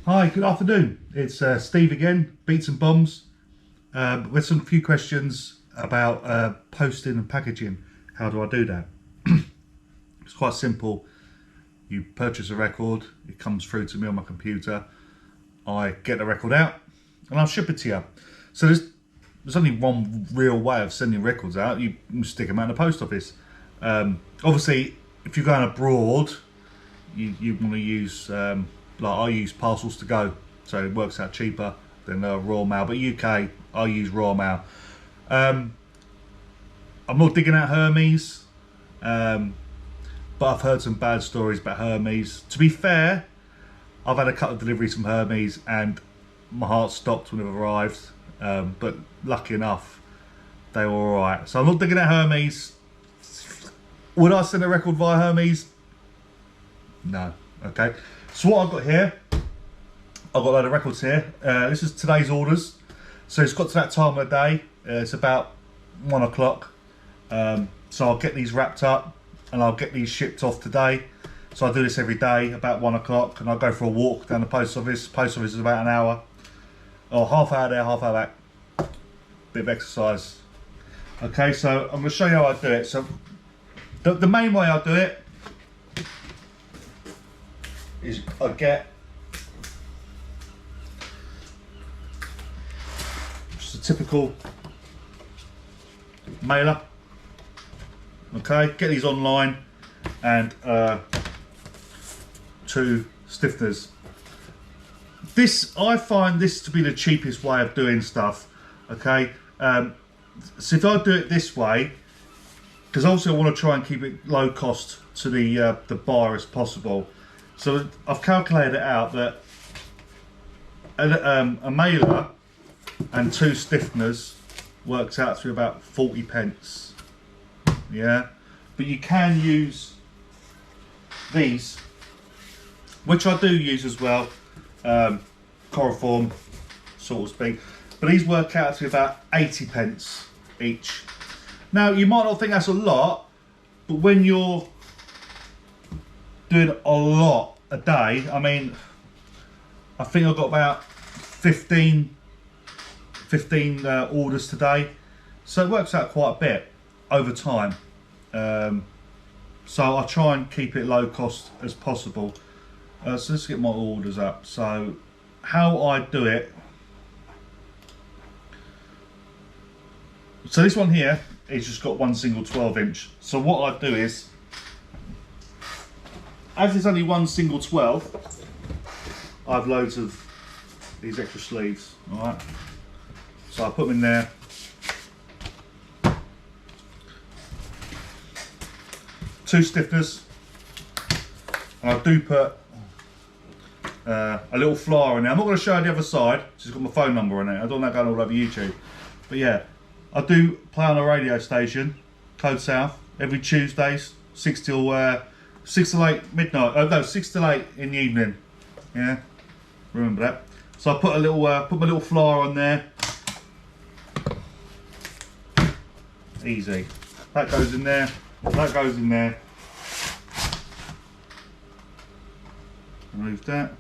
Hi, good afternoon. It's Steve again, Beats and Bombs, with some few questions about posting and packaging. How do I do that? It's quite simple. You purchase a record, it comes through to me on my computer, I get the record out and I'll ship it to you. So there's only one real way of sending records out. You stick them out in the post office. Obviously, if you're going abroad, you want to use, like I use Parcels to Go, so it works out cheaper than Royal Mail. But UK, I use Royal Mail. I'm not digging out Hermes, but I've heard some bad stories about Hermes. To be fair, I've had a couple of deliveries from Hermes and my heart stopped when it arrived. But lucky enough, they were alright. So I'm not digging out Hermes. Would I send a record via Hermes? No. Okay. So what I've got here, I've got a load of records here. This is today's orders. So it's got to that time of the day. It's about 1 o'clock. So I'll get these wrapped up and I'll get these shipped off today. So I do this every day about 1 o'clock and I'll go for a walk down the post office. Post office is about an hour. Or half hour there, half hour back. Bit of exercise. Okay, so I'm going to show you how I do it. So the main way I do it is I get just a typical mailer. Okay, get these online and 2 stiffeners. I find this to be the cheapest way of doing stuff. Okay, so if I do it this way, because also I want to try and keep it low cost to the buyer as possible. So I've calculated it out that a mailer and 2 stiffeners works out to about 40 pence. Yeah, but you can use these, which I do use as well, Coroform, so to speak. But these work out to about 80 pence each. Now you might not think that's a lot, but when you're doing a lot a day, I mean, I think I've got about 15 orders today, so it works out quite a bit over time. So I try and keep it low cost as possible. So let's get my orders up. So how I do it, so this one here is just got one single 12-inch. So what I do is, as there's only one single 12, I have loads of these extra sleeves. All right, so I put them in there. Two stiffeners, and I do put a little flyer in there. I'm not going to show you the other side, it's got my phone number on it. I don't want that going all over YouTube. But yeah, I do play on a radio station, Code South, every Tuesdays, 6 till 8 midnight. No, 6 till 8 in the evening. Yeah, remember that. So I put a little, put my little flyer on there. Easy. That goes in there. That goes in there. Remove that.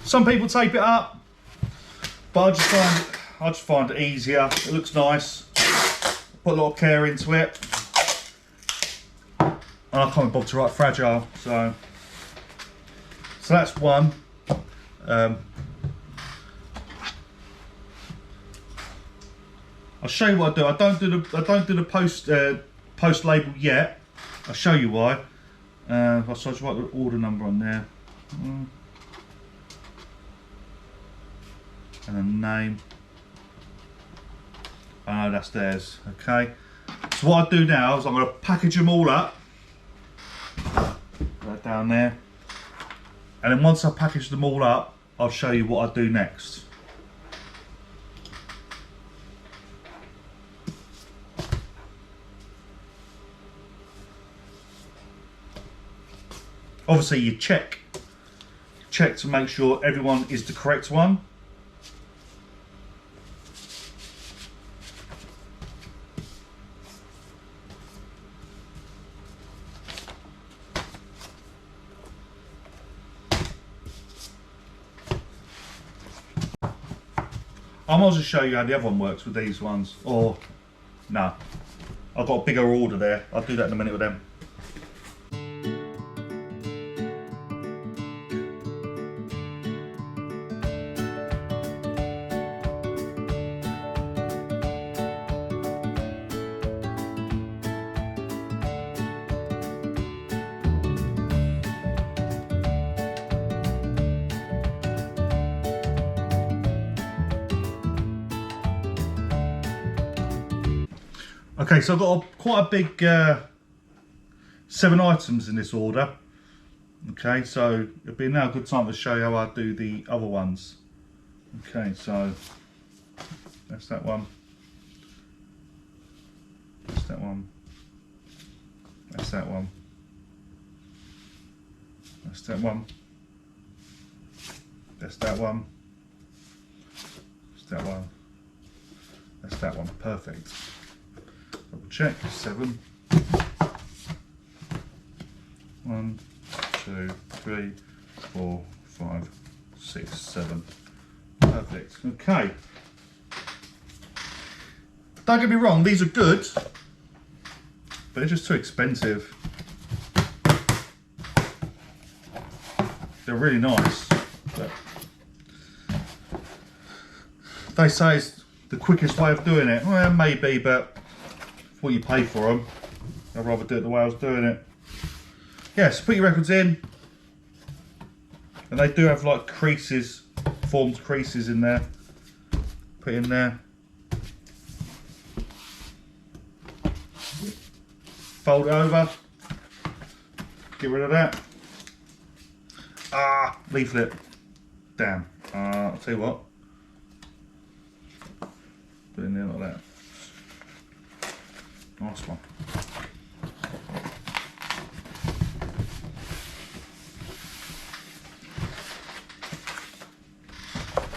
Some people tape it up, but I just find it easier. It looks nice. Put a lot of care into it, and I can't bother to write fragile. So that's one. I'll show you what I do. I don't do the post label yet. I'll show you why. I'll just write the order number on there. And a name. I know that's theirs. Okay. So what I do now is I'm going to package them all up. Put that down there. And then once I package them all up, I'll show you what I do next. Obviously you check check to make sure everyone is the correct one. I might as well show you how the other one works with these ones, or no, I've got a bigger order there. I'll do that in a minute with them. Okay, so I've got quite a big 7 items in this order. Okay, so it'll be now a good time to show you how I do the other ones. Okay, so that's that one. That's that one. That's that one. That's that one. That's that one. That's that one. That's that one. Perfect. Double check. 7. 1, 2, 3, 4, 5, 6, 7. Perfect. Okay. Don't get me wrong, these are good, but they're just too expensive. They're really nice, but they say it's the quickest way of doing it. Well, maybe, but for what you pay for them, I'd rather do it the way I was doing it. Yeah, so put your records in, and they do have like creases, formed creases in there. Put in there. Fold it over. Get rid of that. Ah, leaflet. Damn. I'll tell you what. Put it in there like that. Nice one.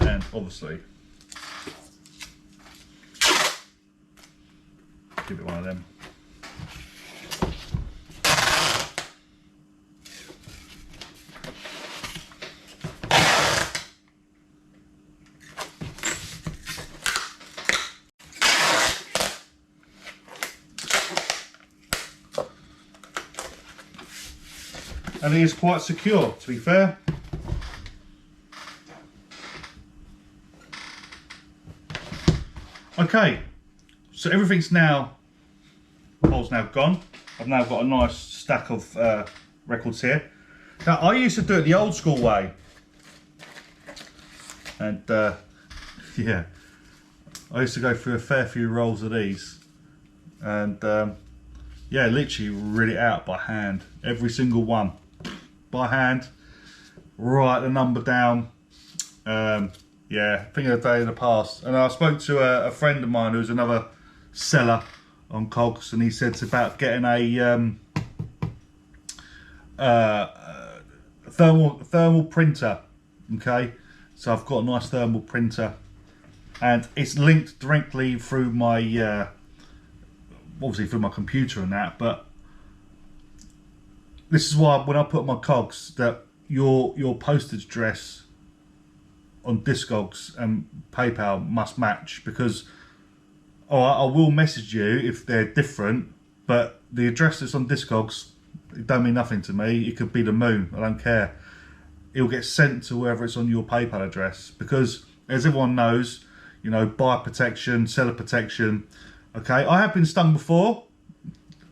And obviously, give it one of them. And it is quite secure, to be fair. Okay, so everything's now, all's now gone. I've now got a nice stack of records here. Now, I used to do it the old school way. And yeah, I used to go through a fair few rolls of these. And yeah, literally read it out by hand, every single one. By hand, write the number down. Yeah, think of the day in the past. And I spoke to a friend of mine who's another seller on Cogs, and he said it's about getting a thermal printer. Okay, so I've got a nice thermal printer, and it's linked directly through my obviously through my computer and that, but this is why when I put my Cogs that your postage address on Discogs and PayPal must match, because I will message you if they're different, but the address that's on Discogs, it don't mean nothing to me. It could be the moon, I don't care. It'll get sent to wherever it's on your PayPal address, because as everyone knows, you know, buyer protection, seller protection. Okay, I have been stung before,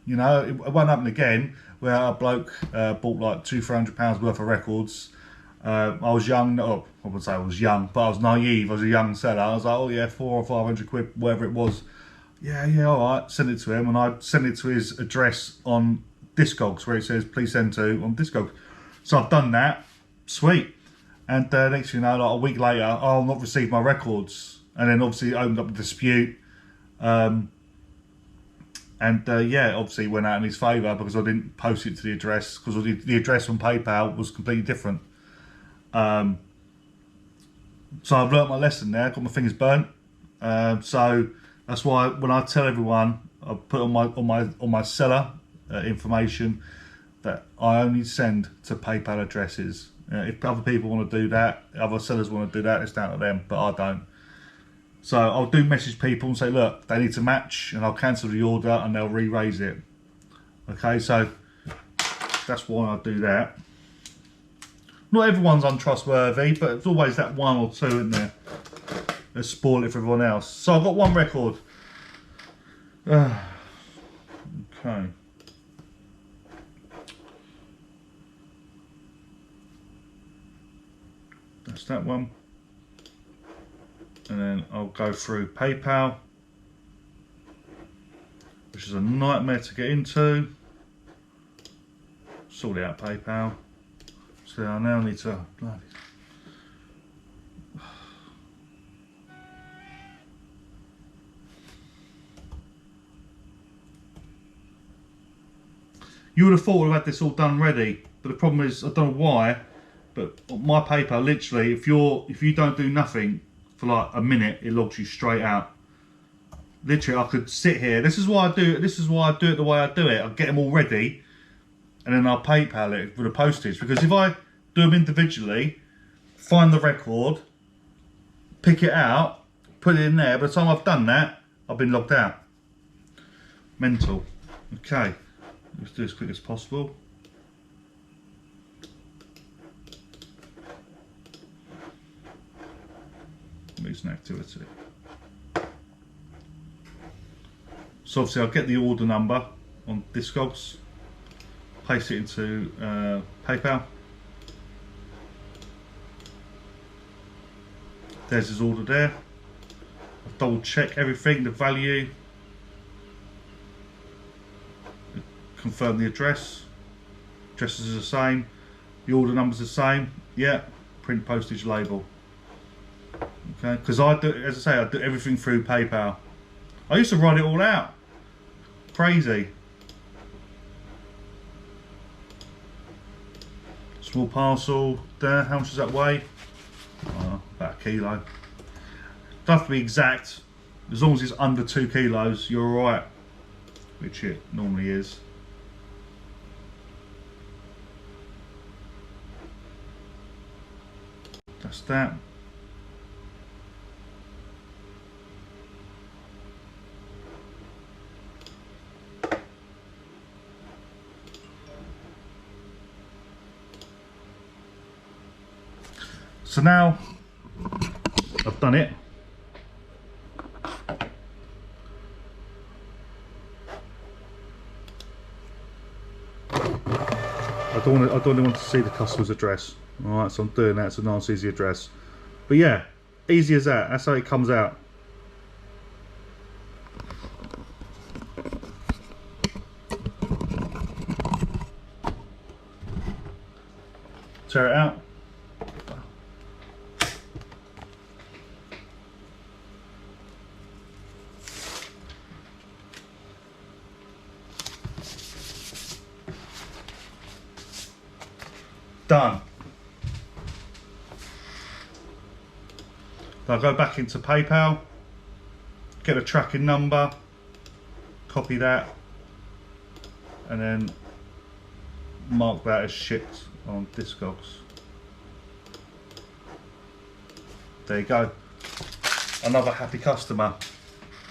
you know, it won't happen again, where a bloke bought like £200-300 worth of records. I was young, I wouldn't say I was young, but I was naive. I was a young seller. I was like, oh yeah, 400 or 500 quid, whatever it was. Yeah, all right. Sent it to him, and I sent it to his address on Discogs, where it says please send to on Discogs. So I've done that. Sweet. And next thing you know, like a week later, I'll not receive my records, and then obviously it opened up a dispute. Yeah, obviously went out in his favour because I didn't post it to the address, because the address on PayPal was completely different. So I've learnt my lesson there, got my fingers burnt. So that's why when I tell everyone, I put on my seller information that I only send to PayPal addresses. If other people want to do that, other sellers want to do that, it's down to them, but I don't. So I'll do message people and say, look, they need to match, and I'll cancel the order and they'll re-raise it. Okay, so that's why I do that. Not everyone's untrustworthy, but there's always that one or two in there that spoil it for everyone else. So I've got one record. Okay. That's that one. And then I'll go through PayPal, which is a nightmare to get into. Sort it out, PayPal. So I now need to you would have thought we'd had this all done ready, but the problem is I don't know why, but my PayPal literally, if you don't do nothing for like a minute, it logs you straight out. Literally, I could sit here. This is why I do it. This is why I do it the way I do it. I get them all ready, and then I'll PayPal it for the postage. Because if I do them individually, find the record, pick it out, put it in there, by the time I've done that, I've been logged out. Mental. Okay, let's do it as quick as possible. Recent activity. So obviously I'll get the order number on Discogs, paste it into PayPal. There's his order there. I'll double check everything, the value, confirm the address. Addresses is the same, the order number's the same. Yeah, print postage label. Okay, because I do, as I say, I do everything through PayPal. I used to write it all out. Crazy. Small parcel there. How much does that weigh? About a kilo. Don't have to be exact. As long as it's under 2 kilos, you're alright. Which it normally is. That's that. So now I've done it. I don't want to see the customer's address. Alright, so I'm doing that, so no one sees the address. But yeah, easy as that. That's how it comes out. Tear it out. Done. I'll go back into PayPal, get a tracking number, copy that, and then mark that as shipped on Discogs. There you go. Another happy customer.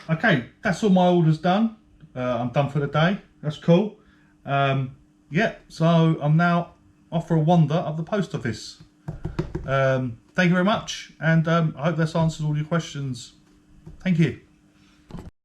Okay, that's all my orders done. I'm done for the day. That's cool. Yeah, so I'm now off for a wander of the post office. Thank you very much, and I hope this answers all your questions. Thank you.